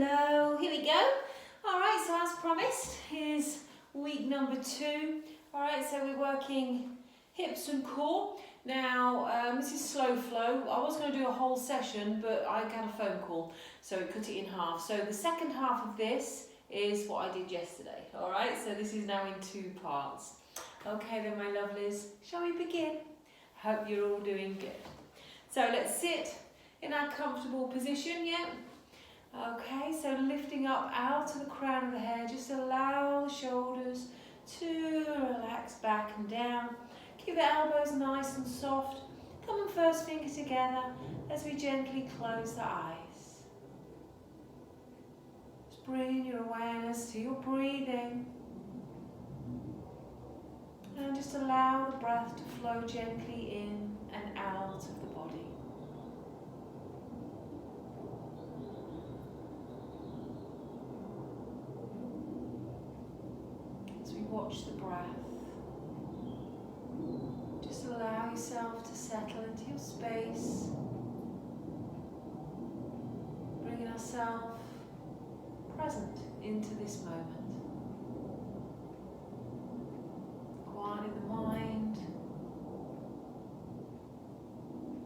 Hello, here we go. Alright, so as promised, here's week number 2. Alright, so we're working hips and core. Now, this is slow flow. I was going to do a whole session, but I got a phone call, so we cut it in half. So the second half of this is what I did yesterday. Alright, so this is now in 2 parts. Okay then, my lovelies, shall we begin? Hope you're all doing good. So let's sit in our comfortable position, yeah? Okay, so lifting up out to the crown of the head, just allow the shoulders to relax back and down. Keep the elbows nice and soft. Thumb and first finger together as we gently close the eyes. Just bring your awareness to your breathing. And just allow the breath to flow gently in and out of the body. Watch the breath. Just allow yourself to settle into your space. Bringing ourselves present into this moment. Quieting the mind.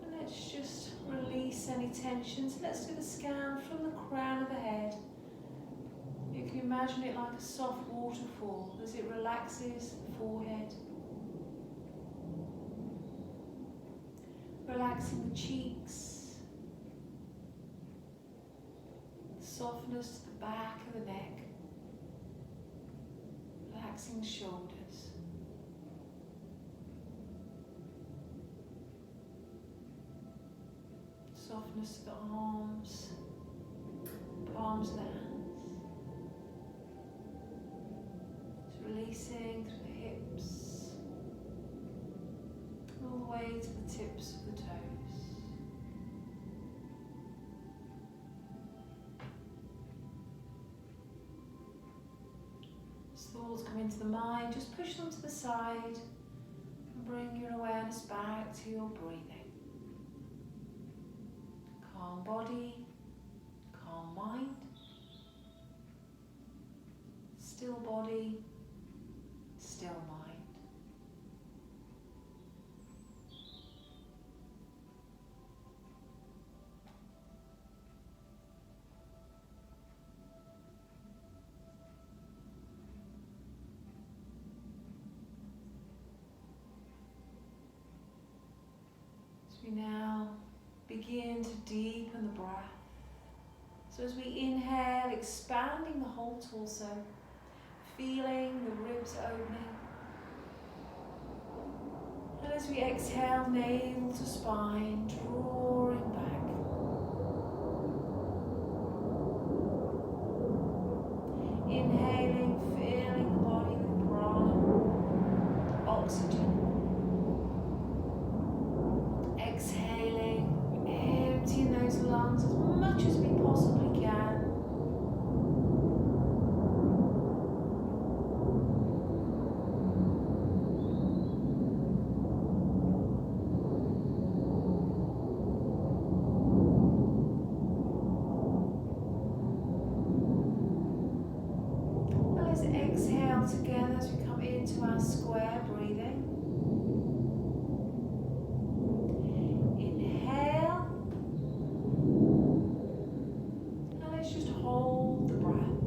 And let's just release any tension. So let's do the scan from the crown of the head. You can imagine it like a soft waterfall as it relaxes the forehead. Relaxing the cheeks, the softness to the back of the neck, relaxing the shoulders. Softness to the arms, palms of the hands. Releasing through the hips, all the way to the tips of the toes. As thoughts come into the mind, just push them to the side and bring your awareness back to your breathing. Calm body, calm mind, still body, still mind. As we now begin to deepen the breath. So as we inhale, expanding the whole torso, feeling the ribs opening. And as we exhale, navel to spine, drawing back. Inhaling, filling the body with prana, oxygen. Exhaling, emptying those lungs as much as we possibly can. Exhale together as we come into our square breathing. Inhale. And let's just hold the breath.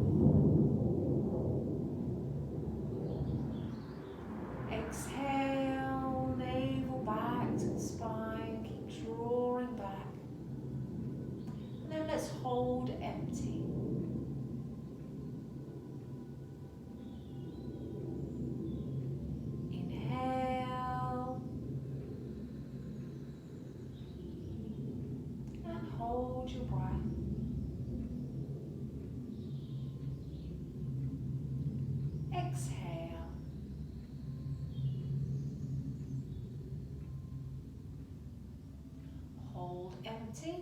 Exhale, navel back to the spine. Keep drawing back. And then let's hold empty. Hold your breath. Exhale. Hold empty.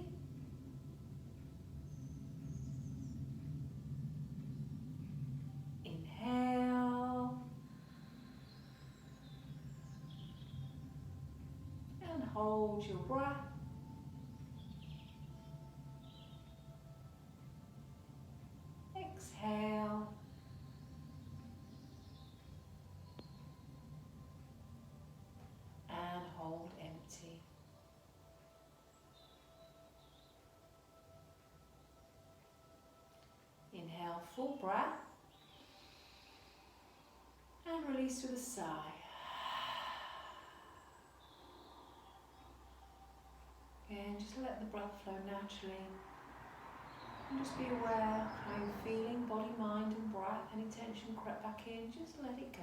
Inhale. And hold your breath. Full breath. And release with a sigh. Again, just let the breath flow naturally. And just be aware of how you're feeling, body, mind and breath. Any tension crept back in, just let it go.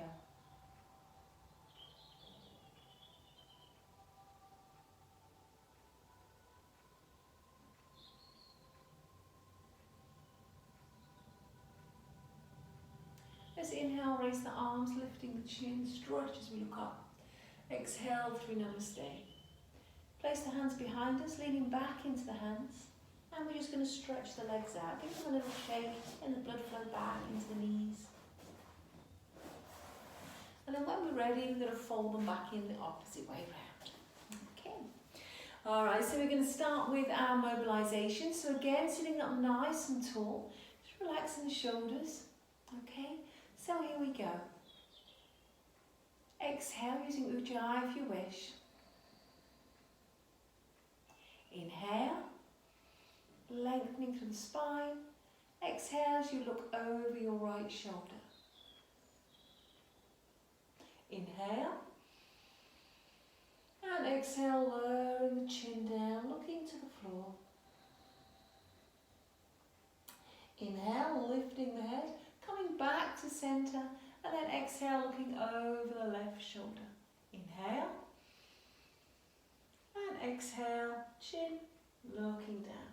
Let's inhale, raise the arms, lifting the chin, stretch as we look up. Exhale through Namaste. Place the hands behind us, leaning back into the hands. And we're just going to stretch the legs out. Give them a little shake and the blood flow back into the knees. And then when we're ready, we're going to fold them back in the opposite way round. Okay. Alright, so we're going to start with our mobilization. So again, sitting up nice and tall. Just relaxing the shoulders. Okay, so here we go. Exhale using Ujjayi if you wish. Inhale, lengthening through the spine. Exhale as you look over your right shoulder. Inhale. And exhale, lowering the chin down, looking to the floor. Inhale, lifting the head, coming back to centre, and then exhale, looking over the left shoulder. Inhale. And exhale, chin, looking down.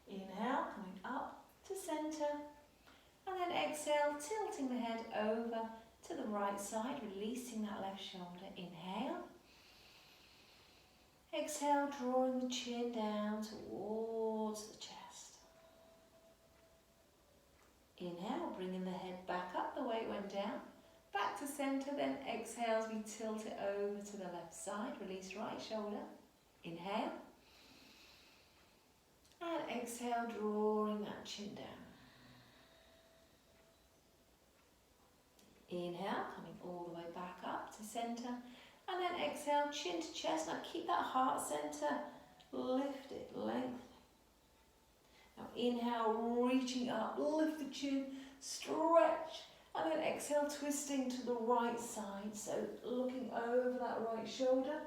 Inhale, coming up to centre. And then exhale, tilting the head over to the right side, releasing that left shoulder. Inhale. Exhale, drawing the chin down towards the chest. Inhale, bringing the head back up the way it went down. Back to centre, then exhale as we tilt it over to the left side. Release right shoulder. Inhale. And exhale, drawing that chin down. Inhale, coming all the way back up to centre. And then exhale, chin to chest. Now keep that heart centre. Lift it, lengthen. Now inhale, reaching up, lift the chin, stretch. And then exhale, twisting to the right side. So looking over that right shoulder.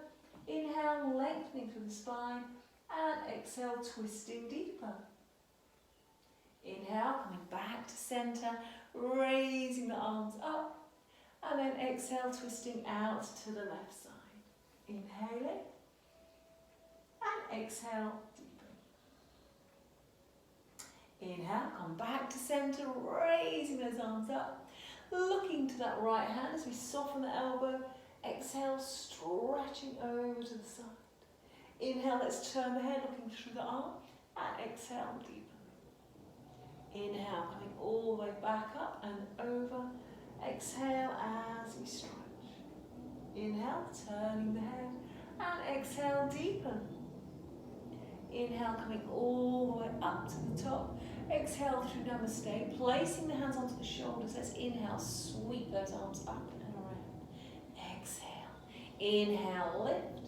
Inhale, lengthening through the spine. And exhale, twisting deeper. Inhale, coming back to centre, raising the arms up. And then exhale, twisting out to the left side. Inhaling. And exhale, deepen. Inhale, come back to centre, raising those arms up. Looking to that right hand as we soften the elbow. Exhale, stretching over to the side. Inhale, let's turn the head, looking through the arm. And exhale, deepen. Inhale, coming all the way back up and over. Exhale as we stretch. Inhale, turning the head. And exhale, deepen. Inhale, coming all the way up to the top. Exhale through Namaste, placing the hands onto the shoulders. Let's inhale, sweep those arms up and around. Exhale. Inhale, lift.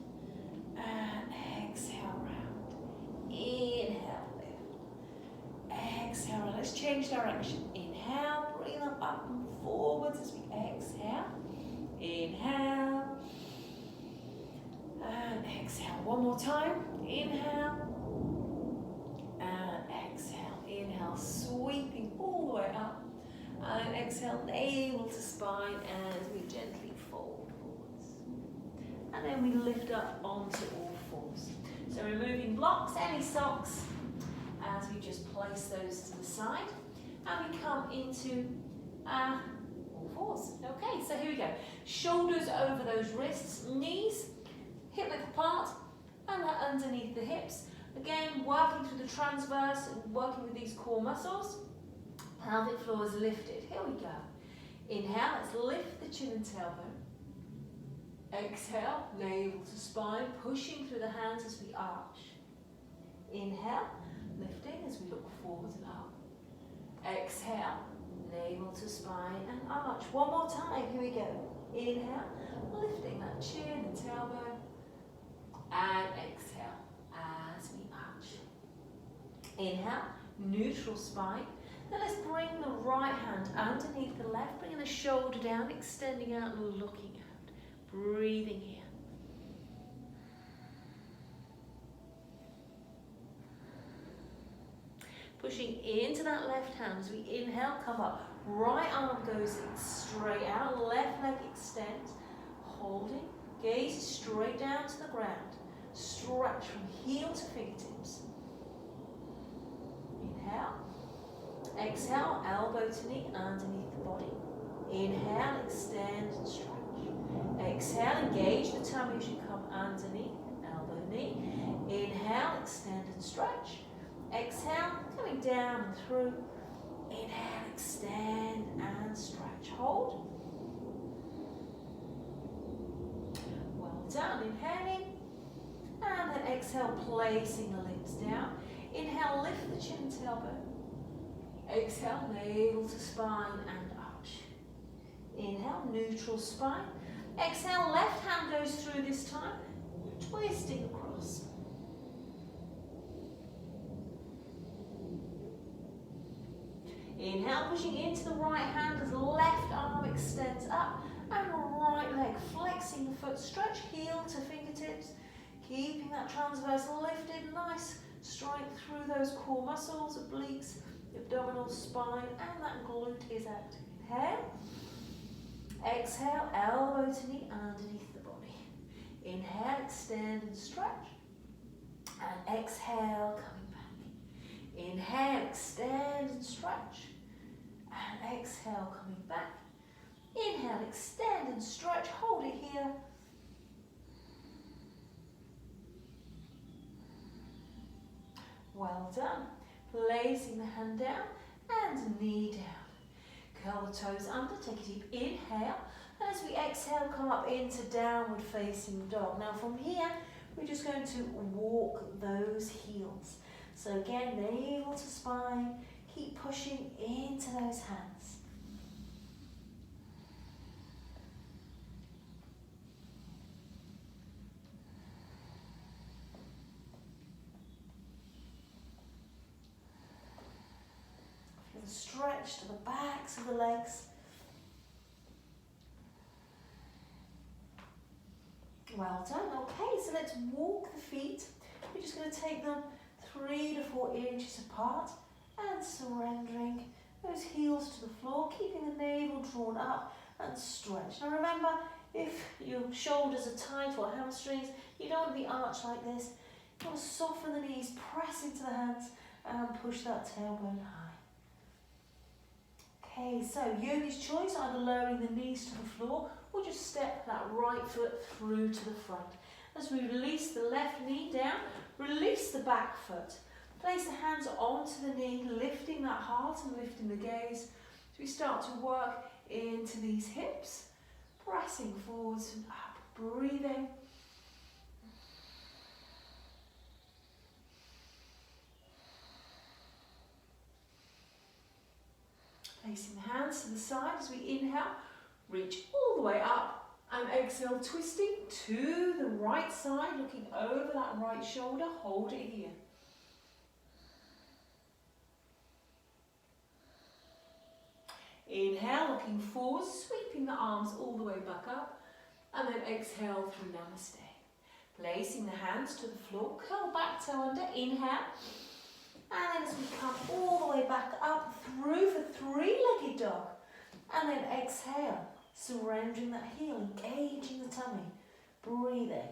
And exhale, round. Inhale, lift. Exhale, round. Let's change direction. Inhale, bring them up and forwards as we exhale. Inhale. And exhale. One more time. Inhale. And exhale. Inhale, sweeping all the way up. And exhale, navel to spine as we gently fold forwards. And then we lift up onto all fours. So removing blocks, any socks, as we just place those to the side. And we come into all fours. Okay, so here we go. Shoulders over those wrists, knees, hip width apart, and underneath the hips. Again, working through the transverse and working with these core muscles. Pelvic floor is lifted. Here we go. Inhale, let's lift the chin and tailbone. Exhale, navel to spine, pushing through the hands as we arch. Inhale, lifting as we look forward and up. Exhale, navel to spine and arch. One more time, here we go. Inhale, lifting that chin and tailbone. And exhale as we arch. Inhale, neutral spine. Then let's bring the right hand underneath the left, bringing the shoulder down, extending out and looking out. Breathing here. Pushing into that left hand as we inhale, come up. Right arm goes straight out, left leg extends. Holding, gaze straight down to the ground. Stretch from heel to fingertips. Inhale. Exhale, elbow to knee underneath the body. Inhale, extend and stretch. Exhale, engage the tummy as you come underneath, elbow, knee. Inhale, extend and stretch. Exhale, coming down and through. Inhale, extend and stretch. Hold. Well done. Inhaling. And then exhale, placing the limbs down. Inhale, lift the chin, tailbone. Exhale, navel to spine and arch. Inhale, neutral spine. Exhale, left hand goes through this time, twisting across. Inhale, pushing into the right hand as left arm extends up and right leg flexing the foot, stretch heel to fingertips, keeping that transversal lifted, nice strength through those core muscles, obliques, abdominal spine, and that glute is active. Inhale, exhale, elbow to knee underneath the body. Inhale, extend and stretch, and exhale, coming back. Inhale, extend and stretch, and exhale, coming back. Inhale, extend and stretch, hold it here. Well done. Placing the hand down and knee down. Curl the toes under, take a deep inhale. And as we exhale, come up into downward facing dog. Now from here, we're just going to walk those heels. So again, navel to spine, keep pushing into those hands. Feel the stretch to the backs of the legs. Well done. Okay, so let's walk the feet. We're just going to take them 3 to 4 inches apart and surrendering those heels to the floor, keeping the navel drawn up and stretch. Now remember, if your shoulders are tight or hamstrings, you don't want to be arched like this. You want to soften the knees, press into the hands and push that tailbone high. Okay, so yogi's choice, either lowering the knees to the floor or just step that right foot through to the front. As we release the left knee down, release the back foot. Place the hands onto the knee, lifting that heart and lifting the gaze. As we start to work into these hips, pressing forwards and up, breathing. Placing the hands to the side as we inhale, reach all the way up. And exhale, twisting to the right side, looking over that right shoulder, hold it here. Inhale, looking forward, sweeping the arms all the way back up, and then exhale through Namaste. Placing the hands to the floor, curl back toe under, inhale, and then as we come all the way back up through for 3-legged dog, and then exhale. Surrendering that heel, engaging the tummy, breathing.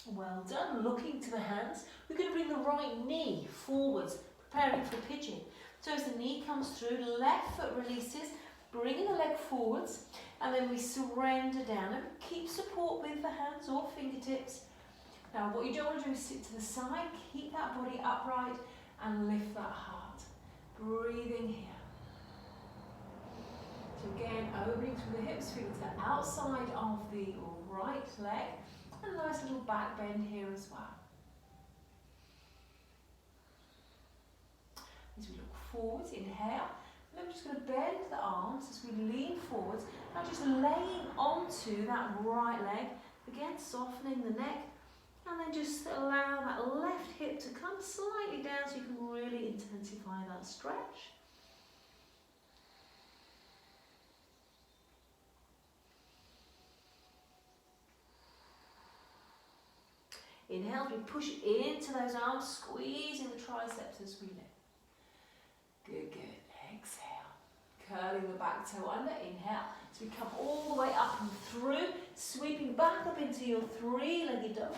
Well done. Looking to the hands, we're going to bring the right knee forwards, preparing for pigeon. So as the knee comes through, left foot releases, bringing the leg forwards, and then we surrender down and keep support with the hands or fingertips. Now what you don't want to do is sit to the side, keep that body upright and lift that heart. Breathing here. So again, opening through the hips, feeling to the outside of the right leg, and a nice little back bend here as well. As we look forwards, inhale, And I'm just going to bend the arms as we lean forwards. Now just laying onto that right leg. Again, softening the neck. And then just allow that left hip to come slightly down so you can really intensify that stretch. Inhale, we push into those arms, squeezing the triceps as we lift. Good, good. Exhale. Curling the back toe under. Inhale. So we come all the way up and through, sweeping back up into your three-legged dog.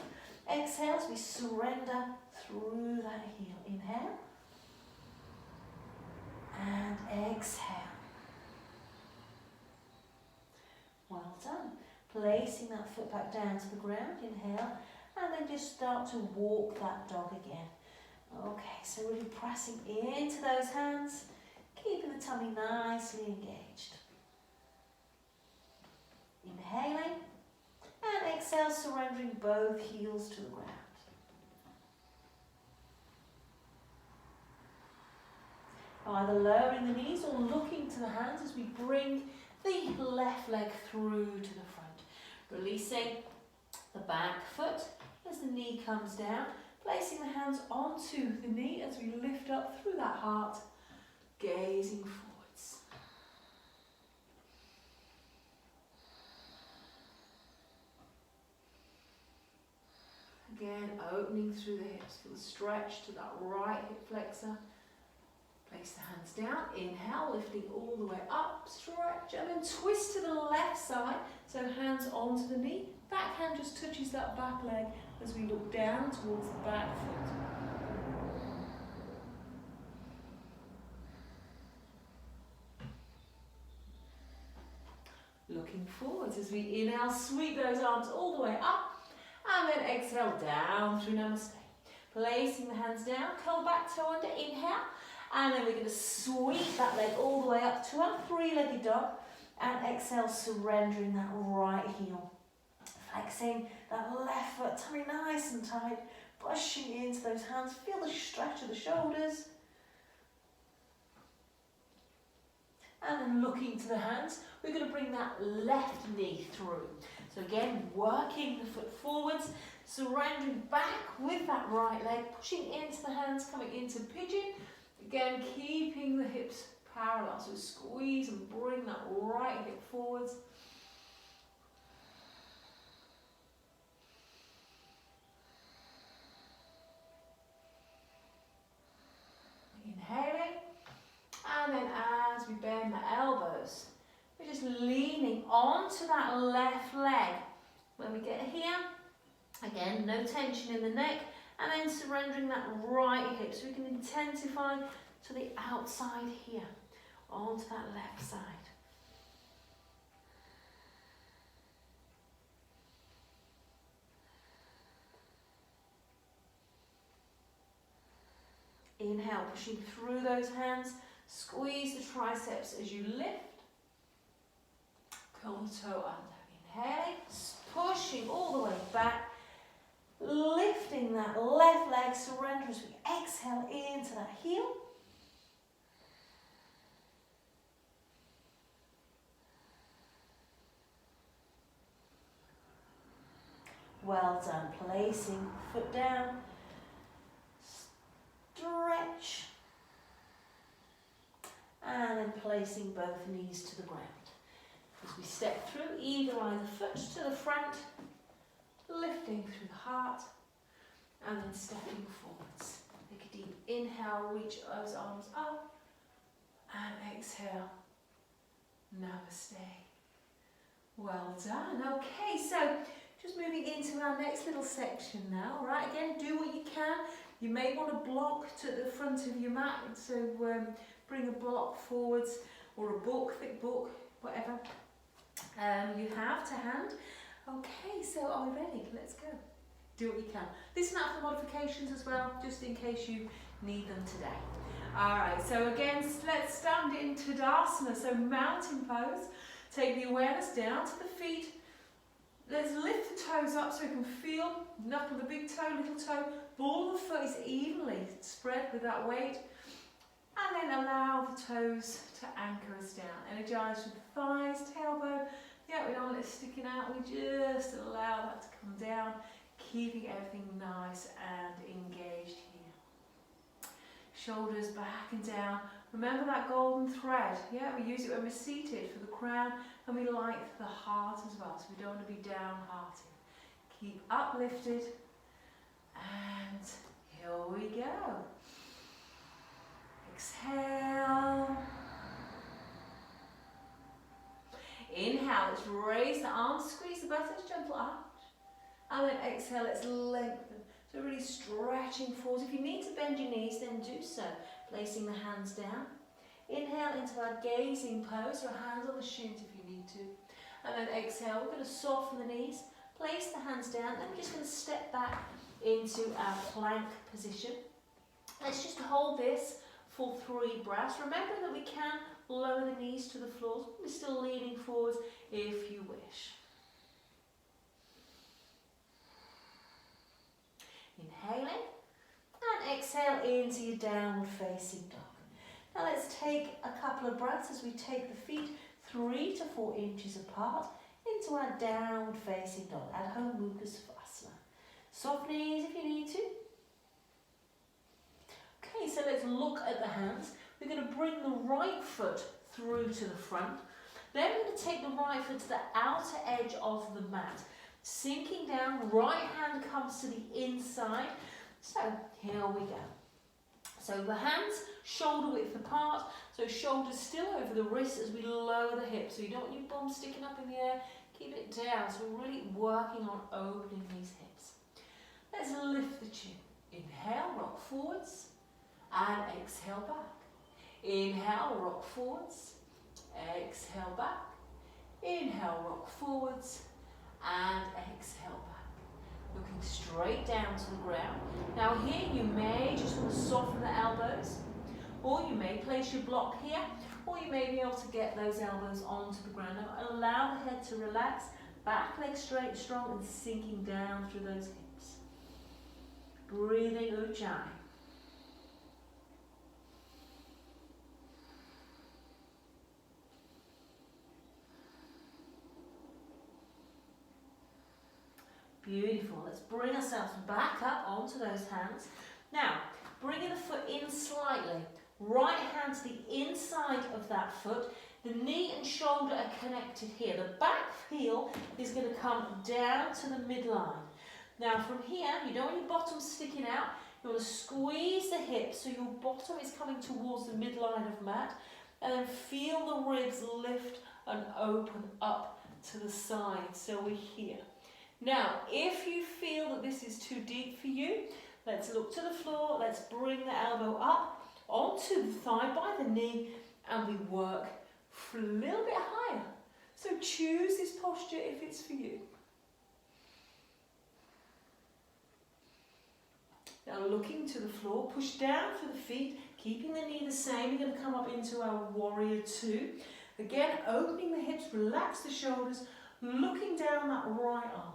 Exhale as we surrender through that heel. Inhale. And exhale. Well done. Placing that foot back down to the ground. Inhale. And then just start to walk that dog again. Okay, so really pressing into those hands, keeping the tummy nicely engaged. Inhaling, and exhale, surrendering both heels to the ground. Either lowering the knees or looking to the hands as we bring the left leg through to the front. Releasing the back foot as the knee comes down, placing the hands onto the knee as we lift up through that heart, gazing forwards. Again, opening through the hips, feel the stretch to that right hip flexor. Place the hands down, inhale, lifting all the way up, stretch, and then twist to the left side, so hands onto the knee. Back hand just touches that back leg as we look down towards the back foot. Looking forwards as we inhale, sweep those arms all the way up, and then exhale down through Namaste. Placing the hands down, curl back toe under, inhale, and then we're going to sweep that leg all the way up to our three-legged dog, and exhale, surrendering that right heel. Flexing that left foot, tummy nice and tight, pushing into those hands. Feel the stretch of the shoulders. And then looking to the hands, we're going to bring that left knee through. So again, working the foot forwards, surrendering back with that right leg, pushing into the hands, coming into pigeon. Again, keeping the hips parallel. So squeeze and bring that right hip forwards. Inhaling, and then as we bend the elbows, we're just leaning onto that left leg. When we get here, again, no tension in the neck, and then surrendering that right hip so we can intensify to the outside here, onto that left side. Inhale, pushing through those hands, squeeze the triceps as you lift. Curl the toe under. Inhaling, pushing all the way back, lifting that left leg, surrender as we exhale into that heel. Well done. Placing foot down. Stretch, and then placing both knees to the ground. As we step through, either foot to the front, lifting through the heart, and then stepping forwards. Take a deep inhale, reach those arms up, and exhale, Namaste. Well done. Okay, so just moving into our next little section now. All right, again, do what you can. You may want to block to the front of your mat, so bring a block forwards or a book, thick book, whatever you have to hand. Okay, so are we ready? Let's go. Do what you can. Listen out for modifications as well, just in case you need them today. Alright, so again, let's stand in Tadasana, so mountain pose. Take the awareness down to the feet. Let's lift the toes up so we can feel knuckle the big toe, little toe. Ball of the foot is evenly spread with that weight. And then allow the toes to anchor us down. Energize with the thighs, tailbone. Yeah, we don't want it sticking out. We just allow that to come down, keeping everything nice and engaged here. Shoulders back and down. Remember that golden thread. Yeah, we use it when we're seated for the crown, and we like the heart as well, so we don't want to be downhearted. Keep uplifted, and here we go. Exhale. Inhale, let's raise the arms, squeeze the buttocks, gentle arch. And then exhale, let's lengthen. So really stretching forward. If you need to bend your knees, then do so. Placing the hands down. Inhale into our gazing pose, so hands on the shin if you need to. And then exhale, we're going to soften the knees. Place the hands down, then we're just going to step back into our plank position. Let's just hold this for 3 breaths. Remember that we can lower the knees to the floor. We're still leaning forward if you wish. Inhaling and exhale into your downward facing dog. Now let's take a couple of breaths as we take the feet 3 to 4 inches apart into our downward facing dog, Adho Mukha Svanasana. Soft knees if you need to. Okay, so let's look at the hands. We're going to bring the right foot through to the front. Then we're going to take the right foot to the outer edge of the mat. Sinking down, right hand comes to the inside. So here we go. So the hands shoulder width apart, so shoulders still over the wrists as we lower the hips. So you don't want your bum sticking up in the air, keep it down. So we're really working on opening these hips. Let's lift the chin. Inhale, rock forwards, and exhale back. Inhale, rock forwards, exhale back. Inhale, rock forwards, and exhale back. Looking straight down to the ground. Now here you may just want to soften the elbows, or you may place your block here, or you may be able to get those elbows onto the ground. Now allow the head to relax, back leg straight, strong, and sinking down through those hips. Breathing Ujjayi. Beautiful. Let's bring ourselves back up onto those hands. Now, bringing the foot in slightly. Right hand to the inside of that foot. The knee and shoulder are connected here. The back heel is going to come down to the midline. Now, from here, you don't want your bottom sticking out. You want to squeeze the hips so your bottom is coming towards the midline of mat. And then feel the ribs lift and open up to the side. So we're here. Now, if you feel that this is too deep for you, let's look to the floor, let's bring the elbow up onto the thigh by the knee, and we work a little bit higher. So choose this posture if it's for you. Now looking to the floor, push down for the feet, keeping the knee the same. We're going to come up into our warrior 2. Again, opening the hips, relax the shoulders, looking down that right arm.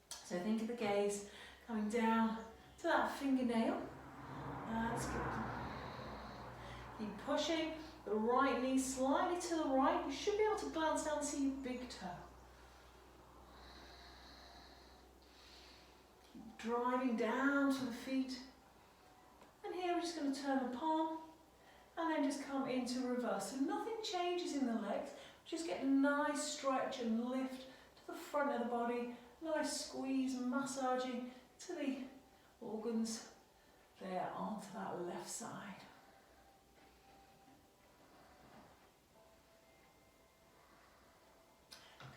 So think of the gaze coming down to that fingernail. That's good. Keep pushing the right knee slightly to the right. You should be able to glance down and see your big toe. Keep driving down to the feet. And here we're just going to turn the palm and then just come into reverse. So nothing changes in the legs. Just get a nice stretch and lift to the front of the body. Nice squeeze, massaging to the organs there onto that left side.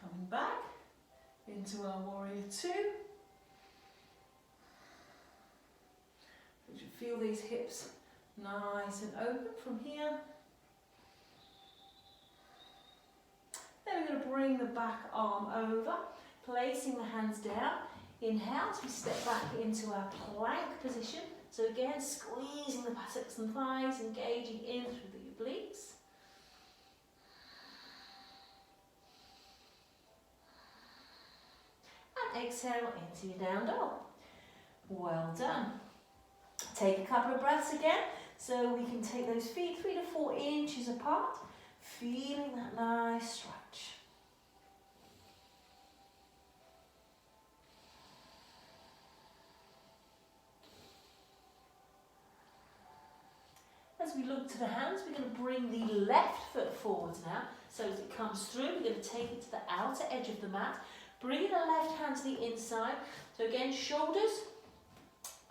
Coming back into our warrior 2. You should feel these hips nice and open from here. Then we're going to bring the back arm over. Placing the hands down, inhale as we step back into our plank position. So again, squeezing the buttocks and thighs, engaging in through the obliques. And exhale into your down dog. Well done. Take a couple of breaths again. So we can take those feet 3 to 4 inches apart, feeling that nice stretch. As we look to the hands, we're going to bring the left foot forwards now. So as it comes through, we're going to take it to the outer edge of the mat. Bring the left hand to the inside. So again, shoulders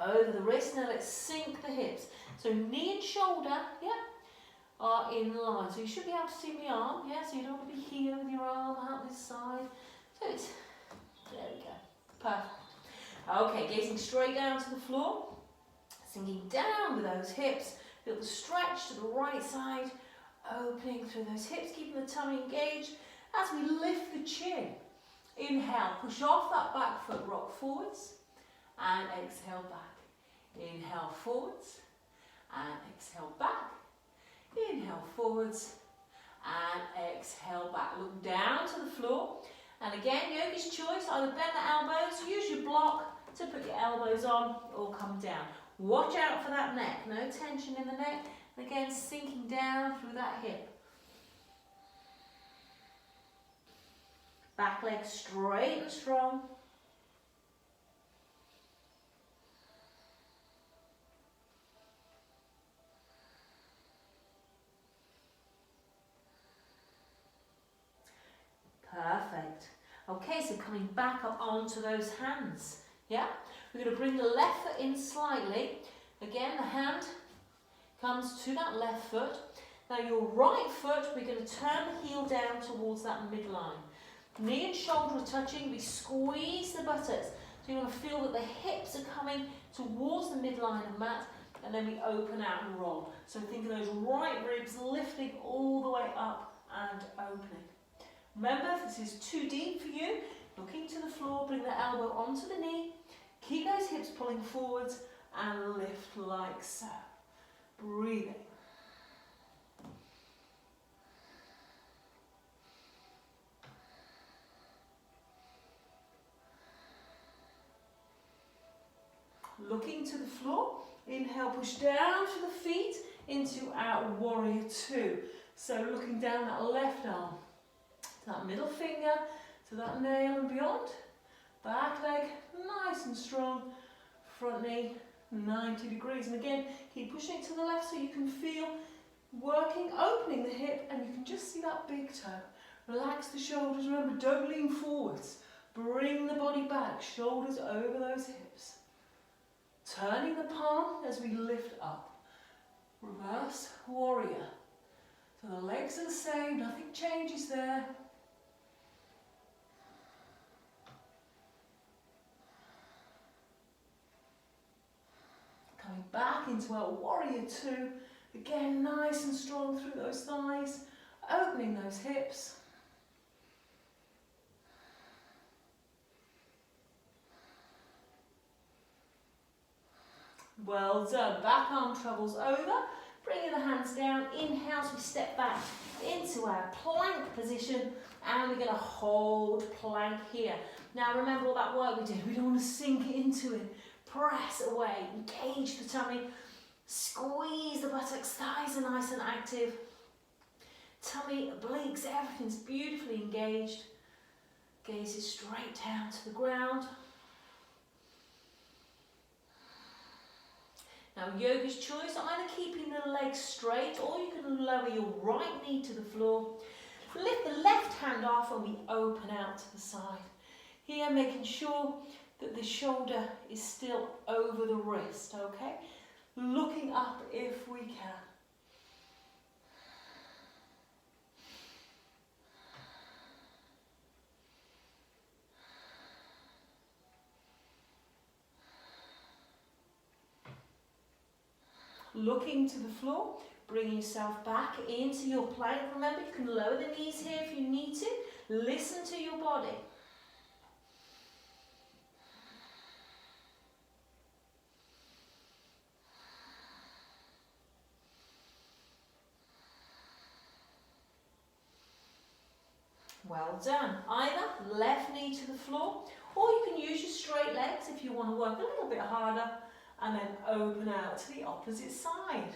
over the wrist. Now let's sink the hips. So knee and shoulder, are in line. So you should be able to see my arm, so you don't want to be here with your arm out this side. So it's, there we go, perfect. Okay, gazing straight down to the floor, sinking down with those hips. Feel the stretch to the right side, opening through those hips, keeping the tummy engaged. As we lift the chin, inhale, push off that back foot, rock forwards, and exhale back. Inhale forwards, and exhale back. Inhale forwards, and exhale back. Look down to the floor, and again, yogi's choice, either bend the elbows, use your block to put your elbows on, or come down. Watch out for that neck, no tension in the neck, and again, sinking down through that hip. Back leg straight and strong. Perfect. Okay, so coming back up onto those hands, We're going to bring the left foot in slightly. Again, the hand comes to that left foot. Now your right foot, we're going to turn the heel down towards that midline. Knee and shoulder are touching, we squeeze the buttocks. So you want to feel that the hips are coming towards the midline of mat, and then we open out and roll. So think of those right ribs lifting all the way up and opening. Remember, if this is too deep for you, looking to the floor, bring the elbow onto the knee, keep those hips pulling forwards and lift like so. Breathing. Looking to the floor, inhale, push down to the feet into our warrior two. So looking down that left arm, that middle finger to that nail and beyond. Back leg nice and strong, front knee 90 degrees. And again, keep pushing it to the left so you can feel working, opening the hip, and you can just see that big toe. Relax the shoulders, remember, don't lean forwards. Bring the body back, shoulders over those hips. Turning the palm as we lift up. Reverse warrior. So the legs are the same, nothing changes there. Coming back into our warrior two. Again, nice and strong through those thighs. Opening those hips. Well done. Back arm travels over. Bringing the hands down. Inhale as we step back into our plank position. And we're going to hold plank here. Now remember all that work we did. We don't want to sink into it. Press away. Engage the tummy. Squeeze the buttocks. Thighs are nice and active. Tummy, obliques, everything's beautifully engaged. Gaze is straight down to the ground. Now yoga's choice, either keeping the legs straight or you can lower your right knee to the floor. Lift the left hand off and we open out to the side. Here making sure that the shoulder is still over the wrist, okay? Looking up if we can. Looking to the floor, bring yourself back into your plank. Remember, you can lower the knees here if you need to. Listen to your body. Well done. Either left knee to the floor, or you can use your straight legs if you want to work a little bit harder, and then open out to the opposite side.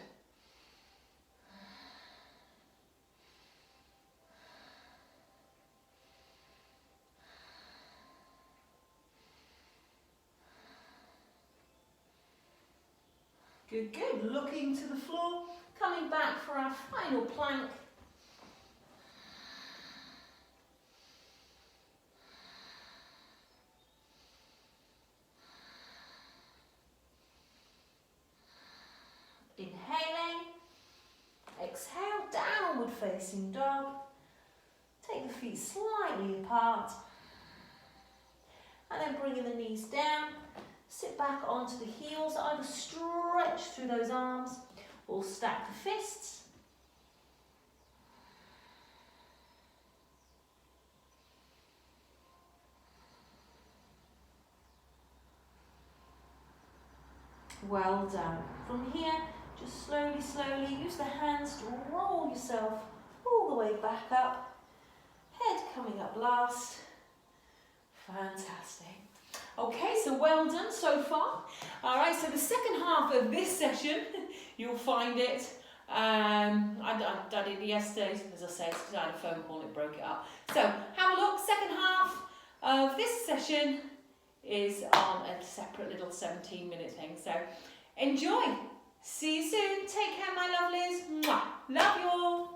Good, good. Looking to the floor, coming back for our final plank. Inhaling, exhale, downward facing dog. Take the feet slightly apart. And then bringing the knees down, sit back onto the heels, either stretch through those arms or stack the fists. Well done. From here, just slowly, slowly use the hands to roll yourself all the way back up. Head coming up last. Fantastic. Okay, so well done so far. All right, so the second half of this session, you'll find it. I did it yesterday, as I said, because I had a phone call and it broke it up. So have a look. Second half of this session is on a separate little 17-minute thing. So enjoy. See you soon. Take care, my lovelies. Mwah. Love you all.